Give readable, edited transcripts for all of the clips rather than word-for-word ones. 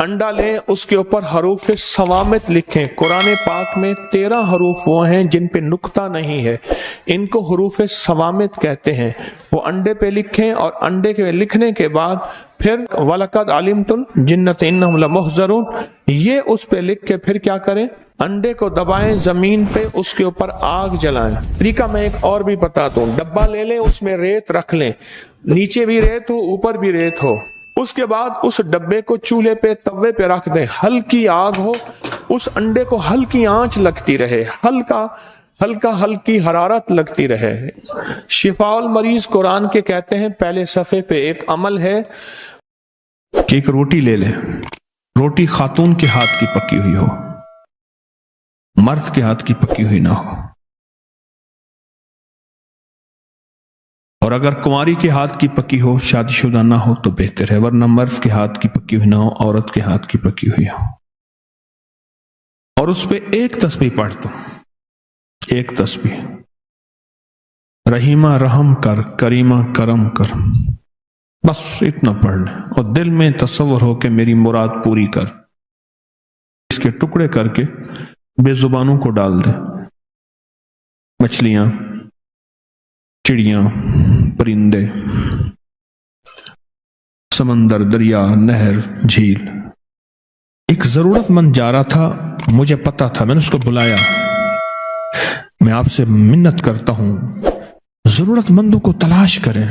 انڈا لیں، اس کے اوپر حروف صوامت لکھیں۔ قرآن پاک میں 13 حروف وہ ہیں جن پہ نقطہ نہیں ہے، ان کو حروف صوامت کہتے ہیں۔ وہ انڈے پہ لکھیں اور انڈے کے لکھنے کے بعد پھر وَلَقَدْ عَلِمْتُ الْجِنَّةَ إِنَّهُمْ لَمُحْضَرُونَ، یہ اس پہ لکھ کے پھر کیا کریں؟ انڈے کو دبائیں زمین پہ، اس کے اوپر آگ جلائیں۔ طریقہ میں ایک اور بھی بتاتا ہوں، ڈبہ لے لیں، اس میں ریت رکھ لیں، نیچے بھی ریت ہو اوپر بھی ریت ہو، اس کے بعد اس ڈبے کو چولہے پہ توے پہ رکھ دیں، ہلکی آگ ہو، اس انڈے کو ہلکی آنچ لگتی رہے، ہلکی حرارت لگتی رہے۔ شفاء المریض قرآن کے کہتے ہیں پہلے صفحے پہ ایک عمل ہے کہ ایک روٹی لے لیں، روٹی خاتون کے ہاتھ کی پکی ہوئی ہو، مرد کے ہاتھ کی پکی ہوئی نہ ہو، اور اگر کنواری کے ہاتھ کی پکی ہو، شادی شدہ نہ ہو تو بہتر ہے، ورنہ مرد کے ہاتھ کی پکی ہوئی نہ ہو، عورت کے ہاتھ کی پکی ہوئی ہو، اور اس پہ ایک تسبیح پڑھ دو، ایک تسبیح، رحیمہ رحم کر، کریمہ کرم کر، بس اتنا پڑھ لیں، اور دل میں تصور ہو کہ میری مراد پوری کر۔ اس کے ٹکڑے کر کے بے زبانوں کو ڈال دیں، مچھلیاں، چڑیاں، پرندے، سمندر، دریا، نہر، جھیل۔ ایک ضرورت مند جا رہا تھا، مجھے پتا تھا، میں نے اس کو بلایا، میں آپ سے منت کرتا ہوں ضرورت مندوں کو تلاش کریں،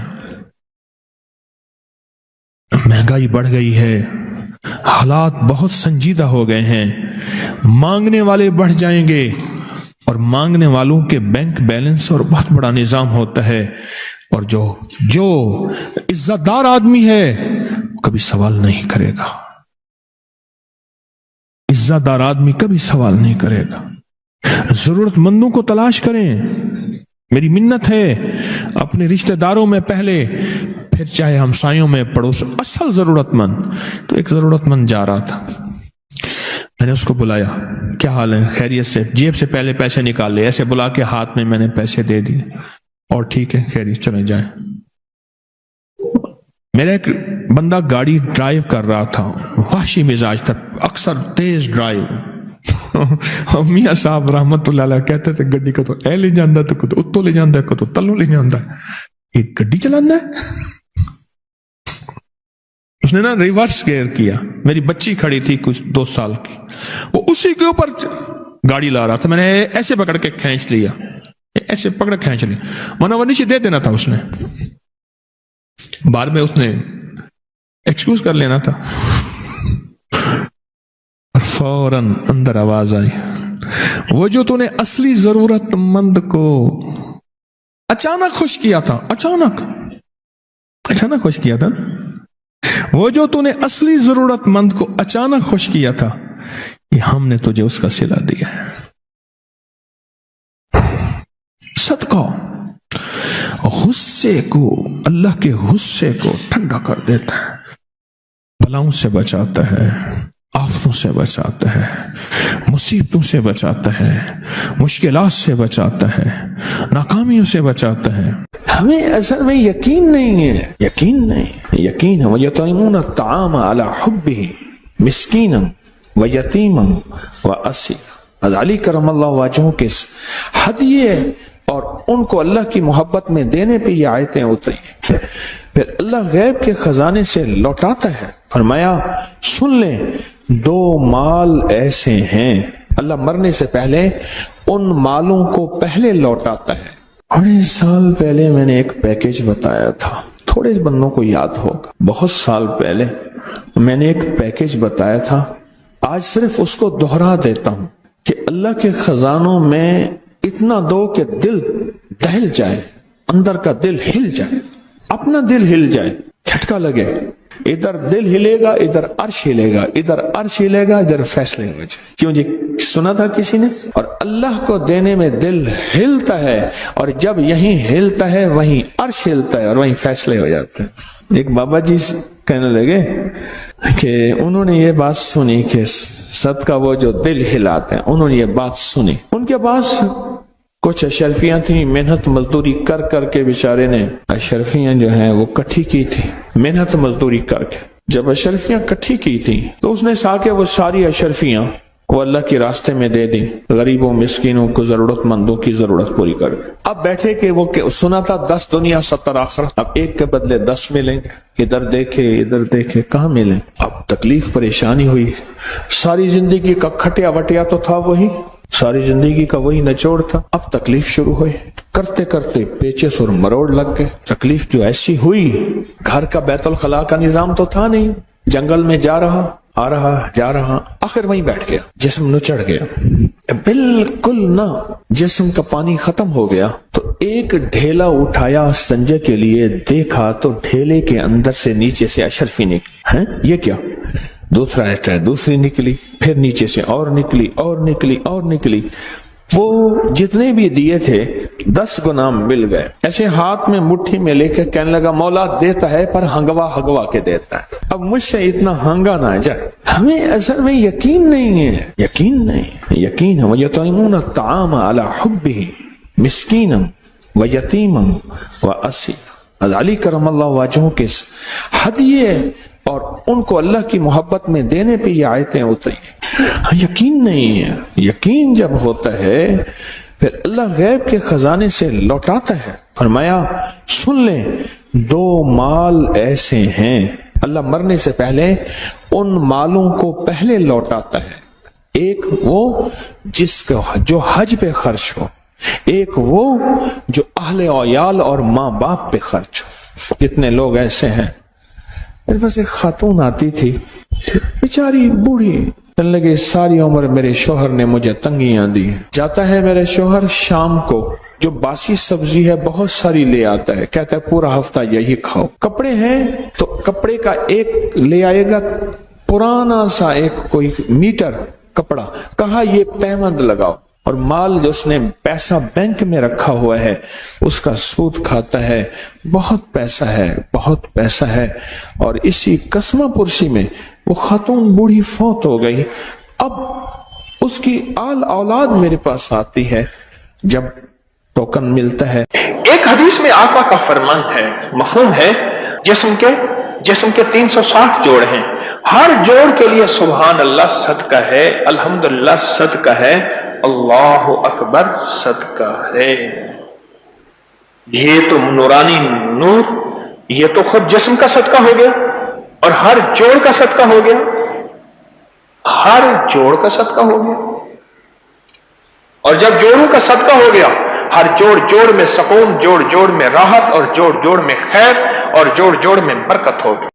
مہنگائی بڑھ گئی ہے، حالات بہت سنجیدہ ہو گئے ہیں، مانگنے والے بڑھ جائیں گے، اور مانگنے والوں کے بینک بیلنس اور بہت بڑا نظام ہوتا ہے، اور جو عزت دار آدمی ہے کبھی سوال نہیں کرے گا، عزت دار آدمی کبھی سوال نہیں کرے گا۔ ضرورت مندوں کو تلاش کریں، میری منت ہے، اپنے رشتہ داروں میں پہلے، پھر چاہے ہمسایوں میں، پڑوس، اصل ضرورت مند۔ تو ایک ضرورت مند جا رہا تھا، میں نے اس کو بلایا، کیا حال ہے، خیریت سے؟ جیب سے پہلے پیسے نکال لے، ایسے بلا کے ہاتھ میں نے پیسے دے دیے، اور ٹھیک ہے، خیریت، چلے جائیں۔ میرا ایک بندہ گاڑی ڈرائیو کر رہا تھا، وحشی مزاج تھا، اکثر تیز ڈرائیو، میاں صاحب رحمت اللہ علیہ کہتے تھے گڈی کو تو اے لے جاندہ ہے، تو کو تو اتو لے جاندہ ہے، کو تو تلو لے جاندہ ہے، ایک گڈی چلانا ہے۔ اس نے ریورس گیئر کیا، میری بچی کھڑی تھی کچھ 2 سال کی، وہ اسی کے اوپر گاڑی لا رہا تھا، میں نے ایسے پکڑ کے کھینچ لیا، ایسے پکڑ کھینچ لیا، ورنہ وہ نیچے دے دینا تھا، اس نے بعد میں اس نے ایکسکیوز کر لینا تھا، فوراً اندر آواز آئی، وہ جو تو نے اصلی ضرورت مند کو اچانک خوش کیا تھا، اچانک خوش کیا تھا، وہ جو تو نے اصلی ضرورت مند کو اچانک خوش کیا تھا، یہ ہم نے تجھے اس کا صلہ دیا ہے۔ صدقہ غصے کو، اللہ کے غصے کو ٹھنڈا کر دیتا ہے، بلاؤں سے بچاتا ہے، آفتوں سے بچاتا ہے، مصیبتوں سے بچاتا ہے، مشکلات سے بچاتا ہے، ناکامیوں سے بچاتا ہے۔ ہمیں اصل میں یقین نہیں ہے، یقین ہے۔ وَيُطْعِمُونَ الطَّعَامَ عَلَى حُبِّهِ مِسْكِينًا وَيَتِيمًا وَأَسِيرًا۔ علی کرم اللہ وجہہ کے ہدیے اور ان کو اللہ کی محبت میں دینے پہ یہ آیتیں اتری ہیں۔ پھر اللہ غیب کے خزانے سے لوٹاتا ہے، فرمایا سن لیں، 2 مال ایسے ہیں، اللہ مرنے سے پہلے ان مالوں کو پہلے لوٹاتا ہے۔ بڑے سال پہلے میں نے ایک پیکیج بتایا تھا، تھوڑے بندوں کو یاد ہوگا، بہت سال پہلے میں نے ایک پیکیج بتایا تھا، آج صرف اس کو دہرا دیتا ہوں کہ اللہ کے خزانوں میں اتنا دو کہ دل دہل جائے، اندر کا دل ہل جائے، اپنا دل ہل جائے، جھٹکا لگے، ادھر دل ہلے گا، ادھر عرش ہلے گا، ادھر عرش ہلے گا، ادھر فیصلے ہو جائے۔ کیوں جی سنا تھا کسی نے؟ اور اللہ کو دینے میں دل ہلتا ہے، اور جب یہیں ہلتا ہے وہیں عرش ہلتا ہے، اور وہیں فیصلے ہو جاتے ہیں۔ ایک بابا جی کہنے لگے کہ انہوں نے یہ بات سنی کہ صدقہ وہ جو دل ہلاتے ہیں، انہوں نے یہ بات سنی، ان کے پاس کچھ اشرفیاں تھیں، محنت مزدوری کر کر کے بیچارے نے اشرفیاں جو ہیں وہ کٹھی کی تھی، محنت مزدوری کر کے جب اشرفیاں کٹھی کی تھیں تو اس نے چاہا کہ وہ ساری اشرفیاں وہ اللہ کے راستے میں دے دیں، غریبوں مسکینوں کو ضرورت مندوں کی ضرورت پوری کر دیں۔ اب بیٹھے کہ وہ سنا تھا 10 دنیا 70 آخرت، اب ایک کے بدلے 10 ملیں گے، ادھر دیکھے کہاں ملیں۔ اب تکلیف پریشانی ہوئی، ساری زندگی کا کھٹیا وٹیا تو تھا وہی، ساری زندگی کا وہی نچوڑ تھا، اب تکلیف شروع ہوئی، کرتے کرتے پیچس اور مروڑ لگ گئے۔ تکلیف جو ایسی ہوئی، گھر کا بیت الخلاء کا نظام تو تھا نہیں، جنگل میں جا رہا آ رہا جا رہا، آخر وہیں بیٹھ گیا، جسم نچڑ گیا، بالکل نہ جسم کا پانی ختم ہو گیا تو ایک ڈھیلا اٹھایا سنجے کے لیے، دیکھا تو ڈھیلے کے اندر سے نیچے سے اشرفی نکلی۔ ہیں یہ کیا؟ دوسرا ایٹر دوسری نکلی، پھر نیچے سے اور نکلی اور نکلی اور نکلی، وہ جتنے بھی دیے تھے 10 گنا مل گئے۔ ایسے ہاتھ میں مٹھی میں لے کے کہنے لگا مولا دیتا ہے پر ہنگوا ہنگوا کے دیتا ہے، اب مجھ سے اتنا ہنگا نہ جائے۔ ہمیں اصل میں یقین نہیں ہے، یقین نہیں، یقین ہے وَيُطْعِمُونَ الطَّعَامَ عَلَى حُبِّهِ مِسْكِينًا وَيَتِيمًا وَأَسِيرًا۔ علی کرم اللہ وجہہ کے ہدیے اور ان کو اللہ کی محبت میں دینے پہ یہ آیتیں اتری۔ یقین نہیں ہے، یقین جب ہوتا ہے پھر اللہ غیب کے خزانے سے لوٹاتا ہے۔ فرمایا سن لیں 2 مال ایسے ہیں، اللہ مرنے سے پہلے ان مالوں کو پہلے لوٹاتا ہے، ایک وہ جس کو جو حج پہ خرچ ہو، ایک وہ جو اہل و عیال اور ماں باپ پہ خرچ ہو۔ کتنے لوگ ایسے ہیں، میرے پاس ایک خاتون آتی تھی بیچاری بوڑھی، کہنے لگے ساری عمر میرے شوہر نے مجھے تنگیاں دی، جاتا ہے میرے شوہر شام کو جو باسی سبزی ہے بہت ساری لے آتا ہے، کہتا ہے پورا ہفتہ یہی کھاؤ۔ کپڑے ہیں تو کپڑے کا ایک لے آئے گا پرانا سا ایک کوئی میٹر کپڑا، کہا یہ پیمند لگاؤ، اور مال جو اس نے پیسہ بینک میں رکھا ہوا ہے اس کا سود کھاتا ہے، بہت پیسہ ہے، بہت پیسہ ہے۔ اور اسی قسمہ پرسی میں وہ خاتون بوڑھی فوت ہو گئی۔ اب اس کی آل اولاد میرے پاس آتی ہے، جب ٹوکن ملتا ہے۔ ایک حدیث میں آقا کا فرمان ہے، مفہوم ہے، جسم کے 360 جوڑ ہیں، ہر جوڑ کے لیے سبحان اللہ صدقہ ہے، الحمدللہ صدقہ ہے، اللہ اکبر صدقہ ہے۔ یہ تو نورانی نور، یہ تو خود جسم کا صدقہ ہو گیا اور ہر جوڑ کا صدقہ ہو گیا، ہر جوڑ کا صدقہ ہو گیا۔ اور جب جوڑوں کا صدقہ ہو گیا، ہر جوڑ میں سکون، جوڑ میں راحت، اور جوڑ میں خیر، اور جوڑ میں برکت ہوگی۔